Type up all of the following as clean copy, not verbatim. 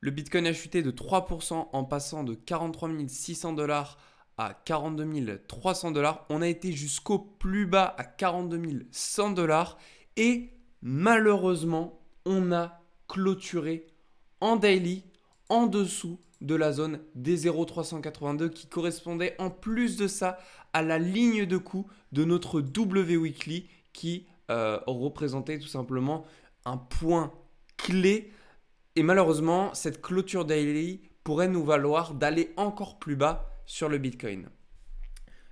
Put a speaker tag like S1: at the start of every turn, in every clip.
S1: Le Bitcoin a chuté de 3% en passant de 43 600 $ à 42 300 $. On a été jusqu'au plus bas à 42 100 $ et malheureusement, on a clôturé en daily en dessous de la zone des 0,382 qui correspondait en plus de ça à la ligne de coup de notre W Weekly qui représentait tout simplement un point clé. Et malheureusement, cette clôture daily pourrait nous valoir d'aller encore plus bas sur le Bitcoin.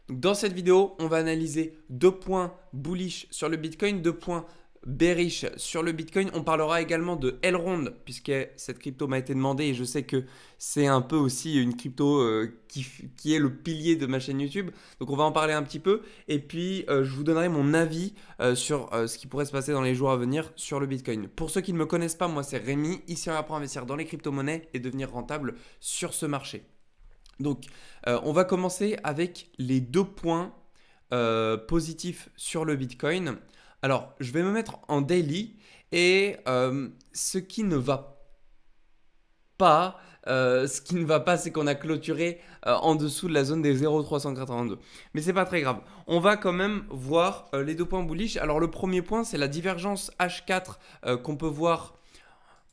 S1: Donc dans cette vidéo, on va analyser 2 points bullish sur le Bitcoin, 2 points bearish sur le Bitcoin. On parlera également de Elrond, puisque cette crypto m'a été demandée et je sais que c'est un peu aussi une crypto qui est le pilier de ma chaîne YouTube. Donc on va en parler un petit peu et puis je vous donnerai mon avis sur ce qui pourrait se passer dans les jours à venir sur le Bitcoin. Pour ceux qui ne me connaissent pas, moi c'est Rémi. Ici on apprend à investir dans les crypto-monnaies et devenir rentable sur ce marché. Donc on va commencer avec les 2 points positifs sur le Bitcoin. Alors, je vais me mettre en daily et ce qui ne va pas, c'est qu'on a clôturé en dessous de la zone des 0,382. Mais c'est pas très grave. On va quand même voir les 2 points bullish. Alors, le premier point, c'est la divergence H4 qu'on peut voir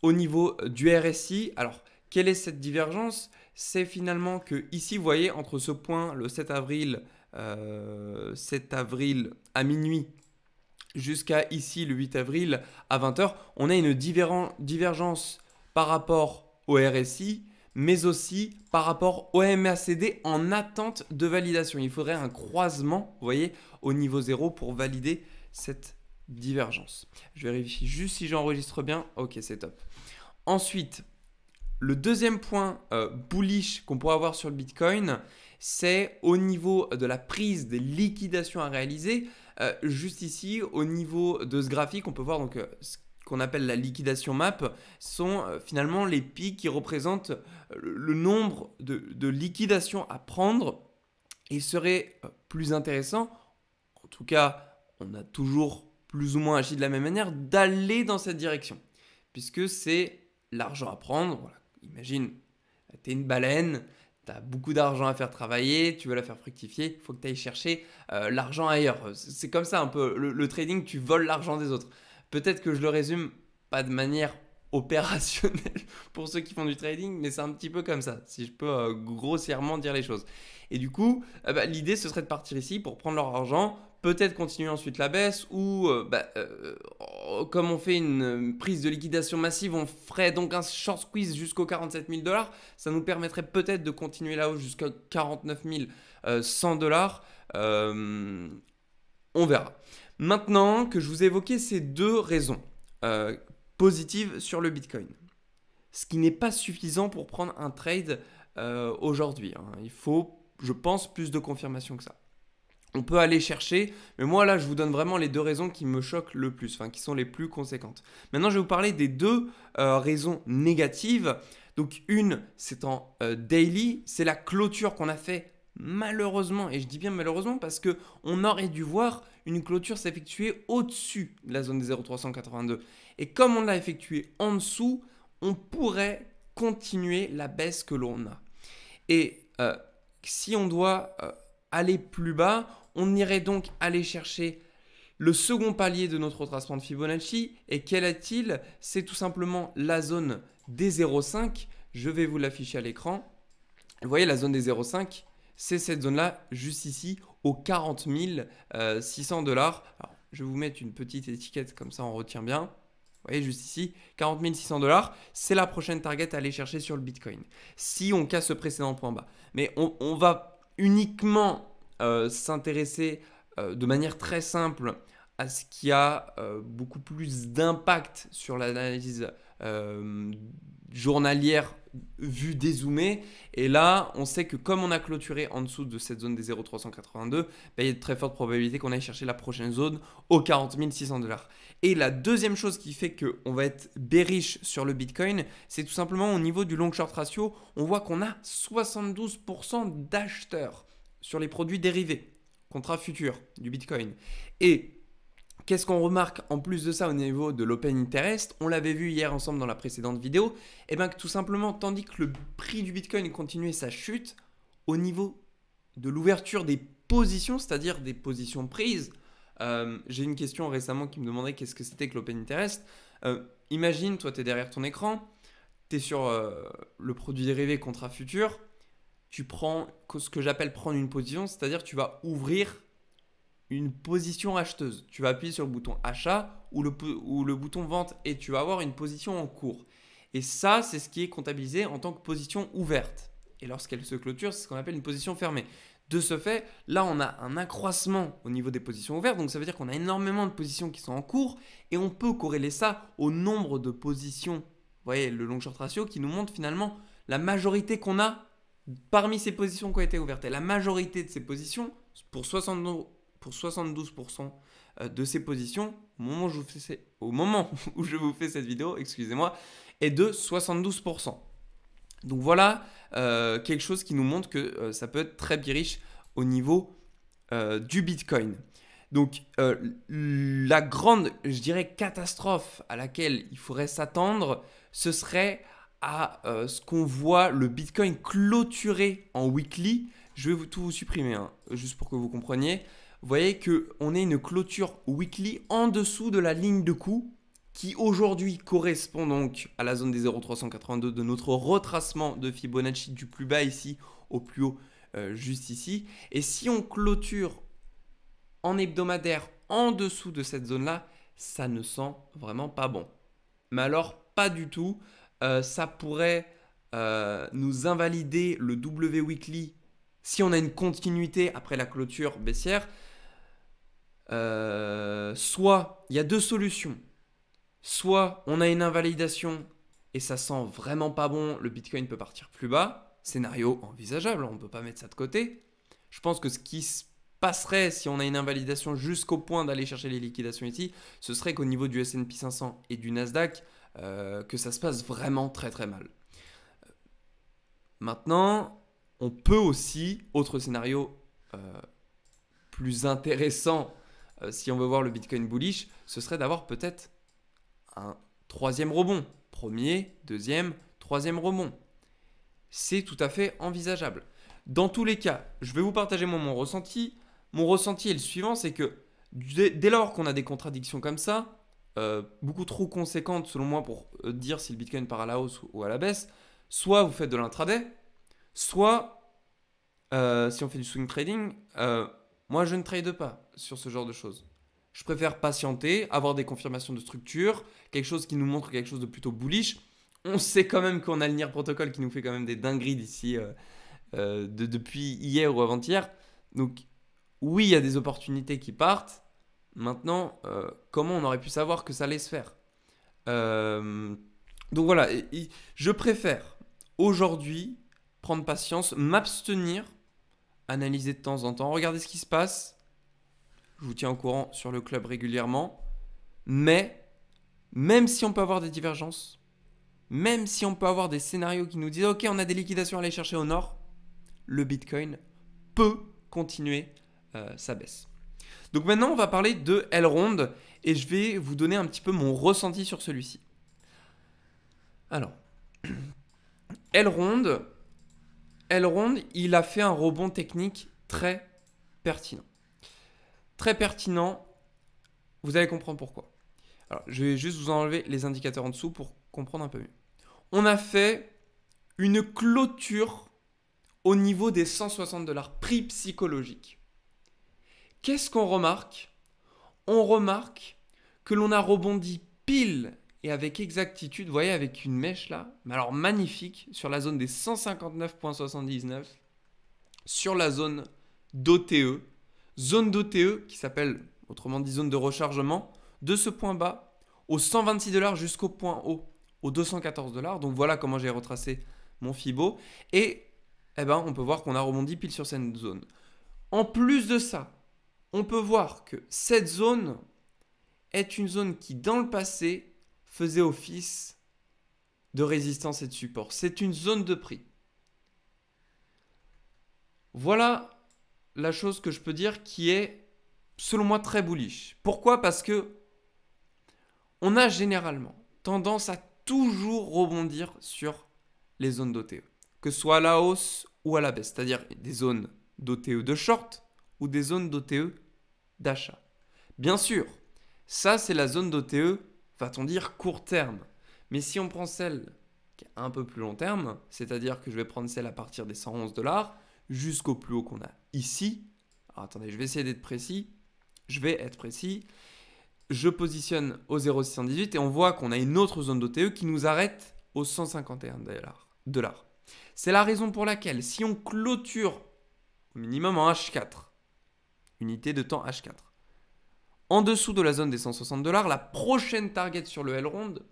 S1: au niveau du RSI. Alors, quelle est cette divergence? C'est finalement que ici, vous voyez, entre ce point, le 7 avril à minuit, jusqu'à ici le 8 avril à 20h, on a une divergence par rapport au RSI, mais aussi par rapport au MACD en attente de validation. Il faudrait un croisement, vous voyez, au niveau 0 pour valider cette divergence. Je vérifie juste si j'enregistre bien. Ok, c'est top. Ensuite, le deuxième point bullish qu'on pourrait avoir sur le Bitcoin, c'est au niveau de la prise des liquidations à réaliser. Juste ici, au niveau de ce graphique, on peut voir donc ce qu'on appelle la liquidation map, sont finalement les pics qui représentent le nombre de liquidations à prendre. Et il serait plus intéressant, en tout cas, on a toujours plus ou moins agi de la même manière, d'aller dans cette direction. Puisque c'est l'argent à prendre. Voilà. Imagine, tu es une baleine. Tu as beaucoup d'argent à faire travailler, tu veux la faire fructifier, il faut que tu ailles chercher l'argent ailleurs. C'est comme ça un peu, le trading, tu voles l'argent des autres. Peut-être que je le résume pas de manière opérationnelle pour ceux qui font du trading, mais c'est un petit peu comme ça, si je peux grossièrement dire les choses. Et du coup, l'idée, ce serait de partir ici pour prendre leur argent, peut-être continuer ensuite la baisse ou comme on fait une prise de liquidation massive, on ferait donc un short squeeze jusqu'aux 47 000 $. Ça nous permettrait peut-être de continuer la hausse jusqu'à 49 100 $. On verra. Maintenant que je vous ai évoqué ces 2 raisons positives sur le Bitcoin, ce qui n'est pas suffisant pour prendre un trade aujourd'hui. Il faut, je pense, plus de confirmation que ça. On peut aller chercher, mais moi là je vous donne vraiment les 2 raisons qui me choquent le plus, enfin qui sont les plus conséquentes. Maintenant je vais vous parler des 2 raisons négatives. Donc une, c'est en daily, c'est la clôture qu'on a fait malheureusement, et je dis bien malheureusement parce qu'on aurait dû voir une clôture s'effectuer au-dessus de la zone des 0,382. Et comme on l'a effectué en dessous, on pourrait continuer la baisse que l'on a. Et si on doit aller plus bas, on irait donc aller chercher le second palier de notre retracement de Fibonacci. Et quel est-il? C'est tout simplement la zone des 0,5. Je vais vous l'afficher à l'écran. Vous voyez la zone des 0,5, c'est cette zone-là, juste ici, aux 40 600 $. Alors, je vais vous mettre une petite étiquette, comme ça on retient bien. Vous voyez juste ici, 40 600 $, c'est la prochaine target à aller chercher sur le Bitcoin. Si on casse ce précédent point bas. Mais on va uniquement s'intéresser de manière très simple à ce qui a beaucoup plus d'impact sur l'analyse journalière vue dézoomée. Et là, on sait que comme on a clôturé en dessous de cette zone des 0,382, il y a de très fortes probabilités qu'on aille chercher la prochaine zone aux 40 600 $. Et la deuxième chose qui fait qu'on va être bearish sur le Bitcoin, c'est tout simplement au niveau du long short ratio, on voit qu'on a 72% d'acheteurs sur les produits dérivés, contrats futurs du Bitcoin. Et qu'est-ce qu'on remarque en plus de ça au niveau de l'open interest? On l'avait vu hier ensemble dans la précédente vidéo. Et bien que tout simplement, tandis que le prix du Bitcoin continuait sa chute, au niveau de l'ouverture des positions, c'est-à-dire des positions prises, j'ai une question récemment qui me demandait qu'est-ce que c'était que l'open interest. Imagine, toi tu es derrière ton écran, tu es sur le produit dérivé contrat futur, tu prends ce que j'appelle prendre une position, c'est-à-dire tu vas ouvrir une position acheteuse. Tu vas appuyer sur le bouton achat ou le bouton vente et tu vas avoir une position en cours. Et ça, c'est ce qui est comptabilisé en tant que position ouverte. Et lorsqu'elle se clôture, c'est ce qu'on appelle une position fermée. De ce fait, là, on a un accroissement au niveau des positions ouvertes. Donc, ça veut dire qu'on a énormément de positions qui sont en cours et on peut corréler ça au nombre de positions. Vous voyez, le long short ratio qui nous montre finalement la majorité qu'on a parmi ces positions qui ont été ouvertes. Et la majorité de ces positions, pour 72% de ces positions, au moment où je vous fais cette vidéo, excusez-moi, est de 72%. Donc voilà quelque chose qui nous montre que ça peut être très bearish au niveau du Bitcoin. Donc la grande, je dirais, catastrophe à laquelle il faudrait s'attendre, ce serait à ce qu'on voit le Bitcoin clôturer en weekly. Je vais tout vous supprimer, hein, juste pour que vous compreniez. Vous voyez qu'on est une clôture weekly en dessous de la ligne de coup qui aujourd'hui correspond donc à la zone des 0,382 de notre retracement de Fibonacci du plus bas ici au plus haut juste ici. Et si on clôture en hebdomadaire en dessous de cette zone-là, ça ne sent vraiment pas bon. Mais alors pas du tout. Ça pourrait nous invalider le W weekly si on a une continuité après la clôture baissière. Soit il y a deux solutions. Soit on a une invalidation et ça sent vraiment pas bon, le Bitcoin peut partir plus bas. Scénario envisageable, on ne peut pas mettre ça de côté. Je pense que ce qui se passerait si on a une invalidation jusqu'au point d'aller chercher les liquidations ici, ce serait qu'au niveau du S&P 500 et du Nasdaq, que ça se passe vraiment très très mal. Maintenant, on peut aussi, autre scénario plus intéressant si on veut voir le Bitcoin bullish, ce serait d'avoir peut-être un troisième rebond. Premier, deuxième, troisième rebond. C'est tout à fait envisageable. Dans tous les cas, je vais vous partager mon ressenti. Mon ressenti est le suivant, c'est que dès lors qu'on a des contradictions comme ça, beaucoup trop conséquentes selon moi pour dire si le Bitcoin part à la hausse ou à la baisse, soit vous faites de l'intraday, soit si on fait du swing trading, moi je ne trade pas sur ce genre de choses. Je préfère patienter, avoir des confirmations de structure, quelque chose qui nous montre quelque chose de plutôt bullish. On sait quand même qu'on a le NIR protocole qui nous fait quand même des dingueries d'ici depuis hier ou avant-hier. Donc oui, il y a des opportunités qui partent. Maintenant, comment on aurait pu savoir que ça allait se faire? Donc voilà, je préfère aujourd'hui prendre patience, m'abstenir, analyser de temps en temps, regarder ce qui se passe. Je vous tiens au courant sur le club régulièrement. Mais même si on peut avoir des divergences, même si on peut avoir des scénarios qui nous disent ok, on a des liquidations à aller chercher au nord, le Bitcoin peut continuer sa baisse. Donc maintenant, on va parler de Elrond et je vais vous donner un petit peu mon ressenti sur celui-ci. Alors, Elrond, il a fait un rebond technique très pertinent. Très pertinent, vous allez comprendre pourquoi. Alors, je vais juste vous enlever les indicateurs en dessous pour comprendre un peu mieux. On a fait une clôture au niveau des 160 $, prix psychologique. Qu'est-ce qu'on remarque? On remarque que l'on a rebondi pile et avec exactitude, vous voyez, avec une mèche là, mais alors magnifique, sur la zone des 159,79, sur la zone d'OTE, zone d'OTE qui s'appelle, autrement dit, zone de rechargement, de ce point bas aux 126 $ jusqu'au point haut, aux 214 $. Donc voilà comment j'ai retracé mon Fibo. Et eh ben, on peut voir qu'on a rebondi pile sur cette zone. En plus de ça, on peut voir que cette zone est une zone qui, dans le passé, faisait office de résistance et de support. C'est une zone de prix. Voilà la chose que je peux dire qui est selon moi, très bullish. Pourquoi? Parce que on a généralement tendance à toujours rebondir sur les zones d'OTE, que ce soit à la hausse ou à la baisse, c'est-à-dire des zones d'OTE de short ou des zones d'OTE d'achat. Bien sûr, ça c'est la zone d'OTE, va-t-on dire, court terme. Mais si on prend celle qui est un peu plus long terme, c'est-à-dire que je vais prendre celle à partir des 111 $ jusqu'au plus haut qu'on a ici. Alors attendez, je vais essayer d'être précis. Je vais être précis. Je positionne au 0,618 et on voit qu'on a une autre zone d'OTE qui nous arrête aux 151 $. C'est la raison pour laquelle si on clôture au minimum en H4, unité de temps H4, en dessous de la zone des 160 $, la prochaine target sur le L-Round,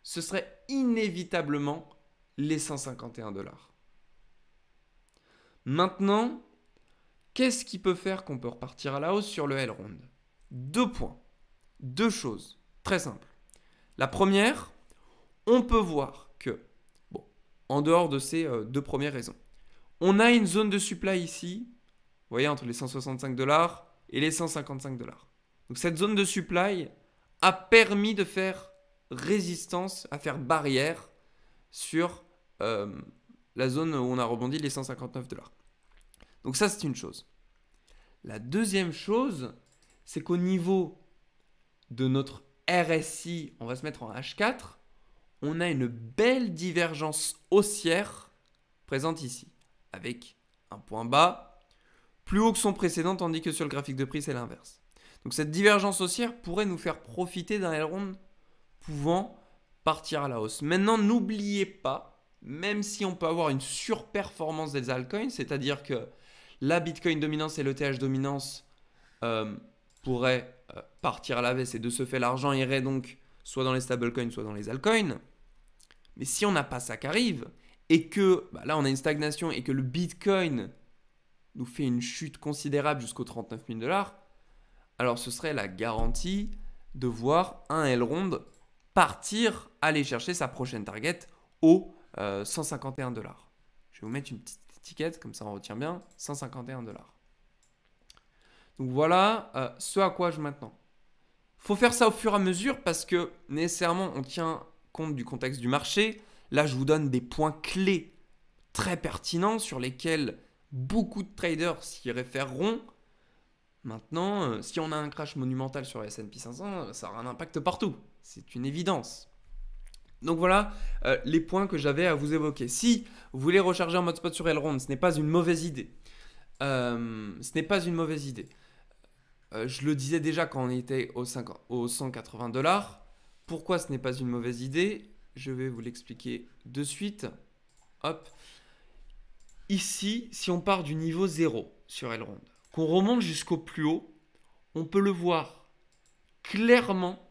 S1: ce serait inévitablement les 151 $. Maintenant, qu'est-ce qui peut faire qu'on peut repartir à la hausse sur le L-Round? 2 points, 2 choses très simples. La première, on peut voir que, bon, en dehors de ces 2 premières raisons, on a une zone de supply ici, vous voyez, entre les 165 $ et les 155 $. Donc cette zone de supply a permis de faire résistance, à faire barrière sur la zone où on a rebondi les 159 $. Donc ça, c'est une chose. La deuxième chose, c'est qu'au niveau de notre RSI, on va se mettre en H4, on a une belle divergence haussière présente ici, avec un point bas plus haut que son précédent, tandis que sur le graphique de prix, c'est l'inverse. Donc cette divergence haussière pourrait nous faire profiter d'un L-Round pouvant partir à la hausse. Maintenant, n'oubliez pas, même si on peut avoir une surperformance des altcoins, c'est-à-dire que la Bitcoin dominance et l'ETH dominance pourraient partir à la baisse et de ce fait, l'argent irait donc soit dans les stablecoins, soit dans les altcoins. Mais si on n'a pas ça qui arrive et que là, on a une stagnation et que le Bitcoin nous fait une chute considérable jusqu'aux 39 000 $, alors ce serait la garantie de voir un L-Round partir, aller chercher sa prochaine target aux 151 $. Je vais vous mettre une petite étiquette, comme ça on retient bien, 151 $. Donc voilà ce à quoi je m'attends. Il faut faire ça au fur et à mesure parce que nécessairement on tient compte du contexte du marché. Là, je vous donne des points clés très pertinents sur lesquels beaucoup de traders s'y référeront. Maintenant, si on a un crash monumental sur le S&P 500, ça aura un impact partout. C'est une évidence. Donc voilà les points que j'avais à vous évoquer. Si vous voulez recharger en mode spot sur L-Round, ce n'est pas une mauvaise idée. Ce n'est pas une mauvaise idée. Je le disais déjà quand on était aux 180 $. Pourquoi ce n'est pas une mauvaise idée? Je vais vous l'expliquer de suite. Hop. Ici, si on part du niveau 0 sur L-Round, qu'on remonte jusqu'au plus haut, on peut le voir clairement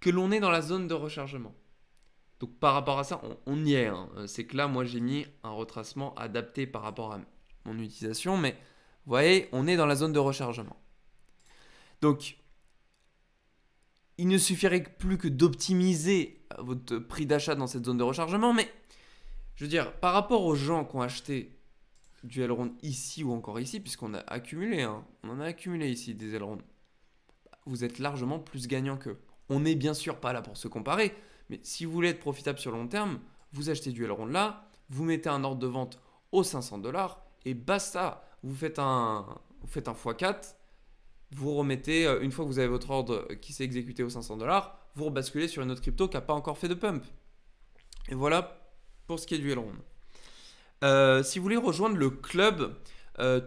S1: que l'on est dans la zone de rechargement. Donc par rapport à ça, on y est. Hein. C'est que là, moi, j'ai mis un retracement adapté par rapport à mon utilisation. Mais vous voyez, on est dans la zone de rechargement. Donc, il ne suffirait plus que d'optimiser votre prix d'achat dans cette zone de rechargement. Mais, je veux dire, par rapport aux gens qui ont acheté du L-Round ici ou encore ici, puisqu'on a accumulé, hein, on en a accumulé ici des L-Round, vous êtes largement plus gagnant qu'eux. On n'est bien sûr pas là pour se comparer, mais si vous voulez être profitable sur le long terme, vous achetez du L-Round là, vous mettez un ordre de vente aux 500 $ et basta. Vous faites un x4, vous remettez, une fois que vous avez votre ordre qui s'est exécuté aux 500 $, vous rebasculez sur une autre crypto qui n'a pas encore fait de pump. Et voilà pour ce qui est du L-Round. Si vous voulez rejoindre le club,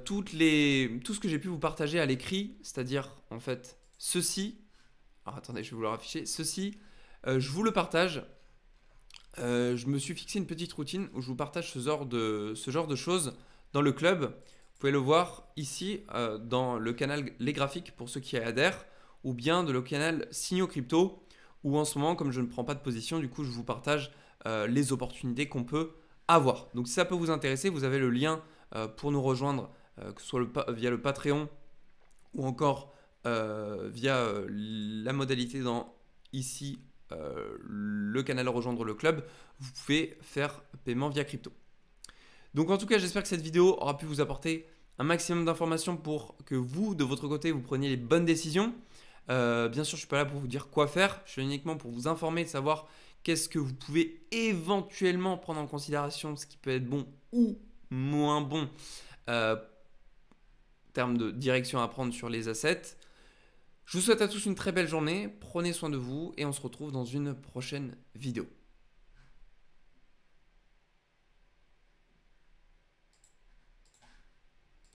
S1: tout ce que j'ai pu vous partager à l'écrit, c'est-à-dire en fait ceci, alors attendez, je vais vous le afficher, ceci, je vous le partage. Je me suis fixé une petite routine où je vous partage ce genre de choses dans le club. Vous pouvez le voir ici dans le canal Les Graphiques pour ceux qui y adhèrent, ou bien de le canal Signaux Crypto, où en ce moment, comme je ne prends pas de position, du coup je vous partage les opportunités qu'on peut avoir. Donc si ça peut vous intéresser, vous avez le lien pour nous rejoindre, que ce soit via le Patreon ou encore via la modalité dans ici le canal rejoindre le club. Vous pouvez faire paiement via crypto. Donc en tout cas, j'espère que cette vidéo aura pu vous apporter un maximum d'informations pour que vous, de votre côté, vous preniez les bonnes décisions. Bien sûr, je ne suis pas là pour vous dire quoi faire. Je suis uniquement pour vous informer, de savoir qu'est-ce que vous pouvez éventuellement prendre en considération, ce qui peut être bon ou moins bon en termes de direction à prendre sur les assets. Je vous souhaite à tous une très belle journée, prenez soin de vous et on se retrouve dans une prochaine vidéo.